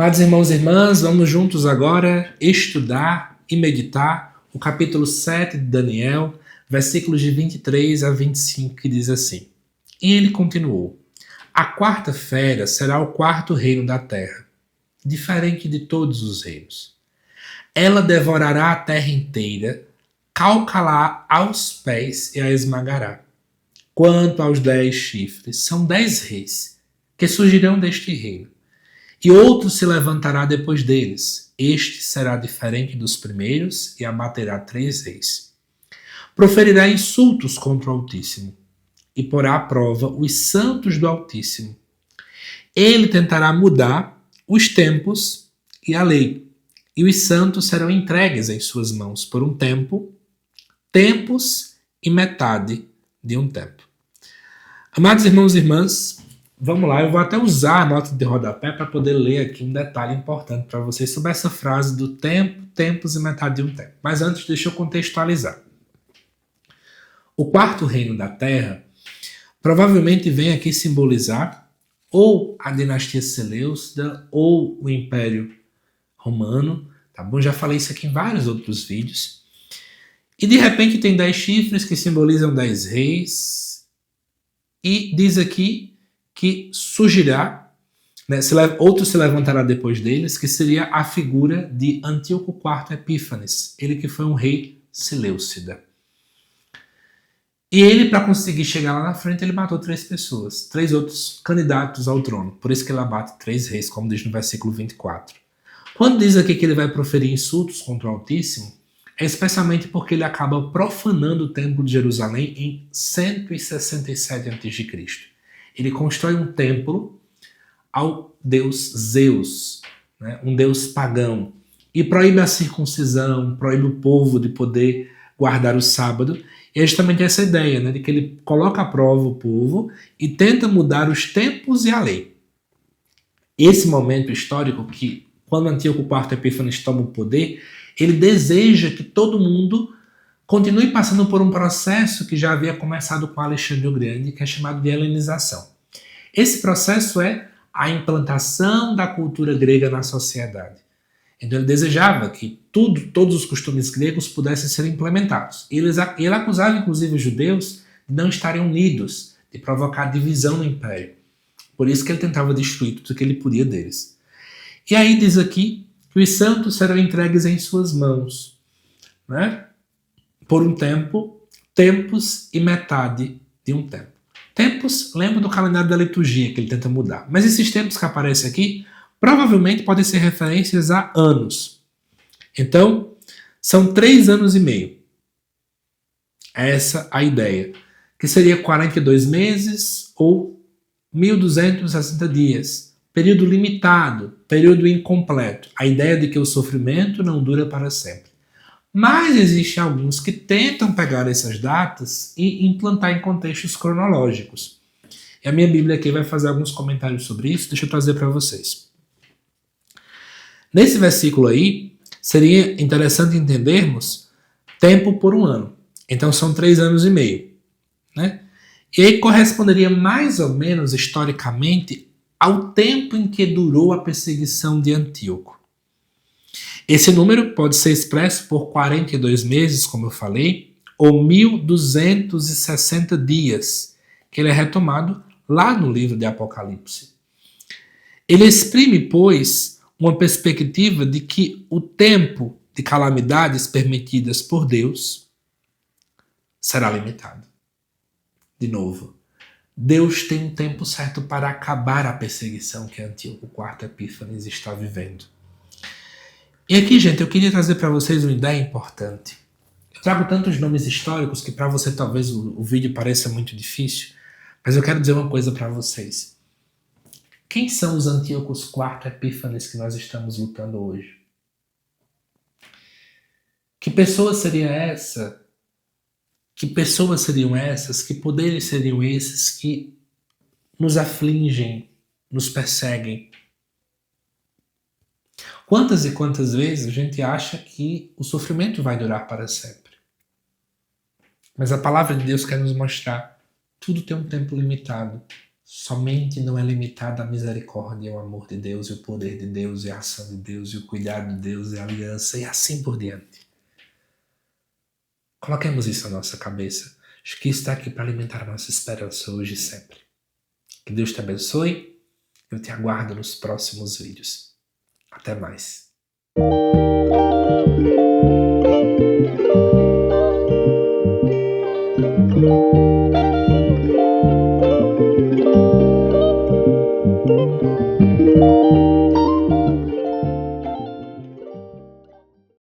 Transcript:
Amados irmãos e irmãs, vamos juntos agora estudar e meditar o capítulo 7 de Daniel, versículos de 23 a 25, que diz assim: E ele continuou: A quarta fera será o quarto reino da terra, diferente de todos os reinos. Ela devorará a terra inteira, calcará aos pés e a esmagará. Quanto aos 10 chifres, são 10 reis que surgirão deste reino. E outro se levantará depois deles. Este será diferente dos primeiros e abaterá 3 reis. Proferirá insultos contra o Altíssimo e porá à prova os santos do Altíssimo. Ele tentará mudar os tempos e a lei, e os santos serão entregues em suas mãos por um tempo, tempos e metade de um tempo. Amados irmãos e irmãs, vamos lá, eu vou até usar a nota de rodapé para poder ler aqui um detalhe importante para vocês sobre essa frase do tempo, tempos e metade de um tempo. Mas antes, deixa eu contextualizar. O quarto reino da Terra provavelmente vem aqui simbolizar ou a dinastia Seleucida ou o Império Romano, tá bom? Já falei isso aqui em vários outros vídeos. E de repente tem 10 chifres que simbolizam 10 reis. E diz aqui que surgirá, né, outro se levantará depois deles, que seria a figura de Antíoco IV Epífanes, ele que foi um rei Seleucida. E ele, para conseguir chegar lá na frente, ele matou 3 pessoas, 3 outros candidatos ao trono, por isso que ele abate 3 reis, como diz no versículo 24. Quando diz aqui que ele vai proferir insultos contra o Altíssimo, é especialmente porque ele acaba profanando o templo de Jerusalém em 167 a.C. Ele constrói um templo ao deus Zeus, né, um deus pagão, e proíbe a circuncisão, proíbe o povo de poder guardar o sábado. E é justamente essa ideia, né, de que ele coloca à prova o povo e tenta mudar os tempos e a lei. Esse momento histórico que, quando Antíoco IV Epífanes toma o poder, ele deseja que todo mundo continue passando por um processo que já havia começado com Alexandre o Grande, que é chamado de helenização. Esse processo é a implantação da cultura grega na sociedade. Então ele desejava que todos os costumes gregos pudessem ser implementados. Ele acusava inclusive os judeus de não estarem unidos, de provocar divisão no império. Por isso que ele tentava destruir tudo o que ele podia deles. E aí diz aqui que os santos serão entregues em suas mãos, né? Por um tempo, tempos e metade de um tempo. Tempos, lembra do calendário da liturgia que ele tenta mudar. Mas esses tempos que aparecem aqui, provavelmente podem ser referências a anos. Então, são 3 anos e meio. Essa é a ideia. Que seria 42 meses ou 1.260 dias. Período limitado, período incompleto. A ideia de que o sofrimento não dura para sempre. Mas existem alguns que tentam pegar essas datas e implantar em contextos cronológicos. E a minha Bíblia aqui vai fazer alguns comentários sobre isso, deixa eu trazer para vocês. Nesse versículo aí, seria interessante entendermos tempo por um ano. Então são 3 anos e meio. Né? E aí corresponderia mais ou menos, historicamente, ao tempo em que durou a perseguição de Antíoco. Esse número pode ser expresso por 42 meses, como eu falei, ou 1.260 dias, que ele é retomado lá no livro de Apocalipse. Ele exprime, pois, uma perspectiva de que o tempo de calamidades permitidas por Deus será limitado. De novo, Deus tem um tempo certo para acabar a perseguição que Antíoco IV Epífanes está vivendo. E aqui, gente, eu queria trazer para vocês uma ideia importante. Eu trago tantos nomes históricos que para você talvez o vídeo pareça muito difícil, mas eu quero dizer uma coisa para vocês. Quem são os Antíocos IV Epífanes que nós estamos lutando hoje? Que pessoa seria essa? Que pessoas seriam essas? Que poderes seriam esses que nos afligem, nos perseguem? Quantas e quantas vezes a gente acha que o sofrimento vai durar para sempre? Mas a palavra de Deus quer nos mostrar, tudo tem um tempo limitado. Somente não é limitada a misericórdia, o amor de Deus, e o poder de Deus, e a ação de Deus, e o cuidado de Deus, e a aliança, e assim por diante. Coloquemos isso na nossa cabeça. Acho que isso está aqui para alimentar a nossa esperança hoje e sempre. Que Deus te abençoe. Eu te aguardo nos próximos vídeos. Até mais.